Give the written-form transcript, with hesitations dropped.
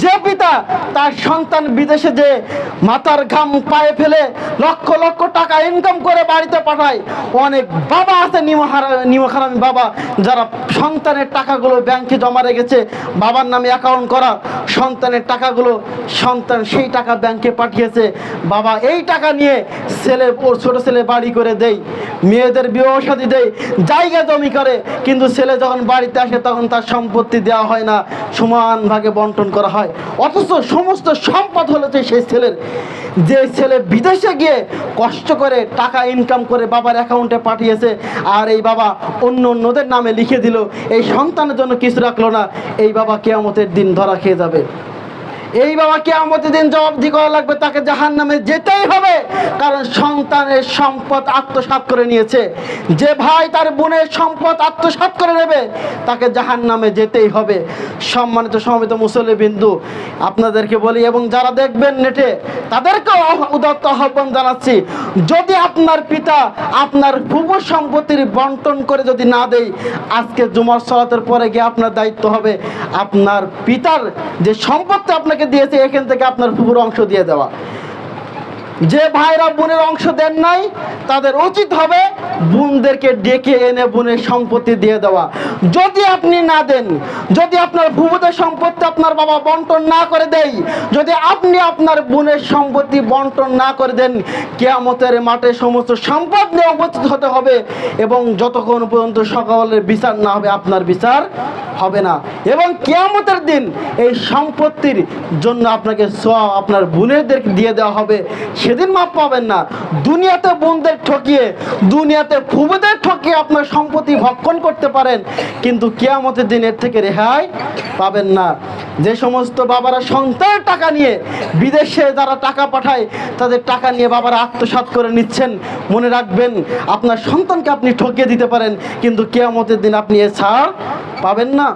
যে পিতা তার সন্তান বিদেশে যে মাথার ঘাম পায়ে ফেলে লক্ষ লক্ষ টাকা ইনকাম করে বাড়িতে পাঠায়, অনেক বাবা আছে নিমহারামি বাবা, যারা সন্তানের টাকাগুলো ব্যাংকে জমা রেখেছে, বাবার নামে অ্যাকাউন্ট করা, সন্তানের টাকাগুলো সন্তান সেই টাকা ব্যাংকে পাঠিয়েছে, বাবা এই টাকা নিয়ে ওর ছোট ছেলে বাড়ি করে দেয়, মেয়েদের বিবাহ শাদী দেয়, জায়গা জমি করে, কিন্তু ছেলে যখন বাড়িতে আসে তখন তার সম্পত্তি দেওয়া হয় না, সমান ভাগে বন্টন করা হয়। অথচ সমস্ত সম্পদ হলেছে সেই ছেলের। যে ছেলে বিদেশে গিয়ে কষ্ট করে টাকা ইনকাম করে বাবার অ্যাকাউন্টে পাঠিয়েছে, আর এই বাবা অন্যদের নামে লিখে দিল, এই সন্তানের জন্য কিছু রাখলো না, এই বাবা কিয়ামতের দিন ধরা খেয়ে যাবে। এই বাবা কিয়ামতের দিন জবাবদিহি করা লাগবে, তাকে জাহান্নামে যেতেই হবে, কারণ সন্তানের সম্পদ আত্মসাৎ করে নিয়েছে। যে ভাই তার বোনের সম্পদ আত্মসাৎ করে নেবে তাকে জাহান্নামে যেতেই হবে। সম্মানিত সমবেত মুসল্লিবৃন্দ, আপনাদেরকে বলি এবং যারা দেখবেন নেটে তাদেরকেও উদাত্ত আহ্বান জানাচ্ছি, যদি আপনার পিতা আপনার ফুফুর সম্পত্তির বন্টন করে যদি না দেয়, আজকে জুমার সালাতের পরে গিয়ে আপনার দায়িত্ব হবে আপনার পিতার যে সম্পত্তি আপনাকে দিয়েছে এখান থেকে আপনার ফুফুর অংশ দিয়ে দেওয়া। যে ভাইরা বোনের অংশ দেন নাই তাদের উচিত হবে বোনদেরকে ডেকে এনে বোনের সম্পত্তি দিয়ে দেওয়া। যদি আপনি না দেন, যদি আপনার ফুফুদের সম্পত্তি আপনার বাবা বন্টন না করে দেয়, যদি আপনি আপনার বোনের সম্পত্তি বন্টন না করে দেন, কিয়ামতের মাঠে সমস্ত সম্পদ নিয়ে উপস্থিত হতে হবে, এবং যতক্ষণ পর্যন্ত সকলের বিচার না হবে আপনার বিচার হবে না। এবং কিয়ামতের দিন এই সম্পত্তির জন্য আপনাকে সওয়াব আপনার বোনেরদেরকে দিয়ে দেওয়া হবে, সেদিন মাপ পাবেন না। দুনিয়াতে বোনদের ঠকিয়ে, দুনিয়াতে ফুফুদের ঠকিয়ে আপনার সম্পত্তি ভক্ষণ করতে পারেন, কিন্তু কিয়ামতের দিন এর থেকে রেহাই পাবেন না। যে সমস্ত বাবারা সন্তানের টাকা নিয়ে বিদেশে যারা টাকা পাঠায়, তাদের টাকা নিয়ে বাবারা আত্মসাৎ করে নিচ্ছেন, মনে রাখবেন আপনার সন্তানকে আপনি ঠকিয়ে দিতে পারেন, কিন্তু কিয়ামতের দিন আপনি এ ছাড় পাবেন না।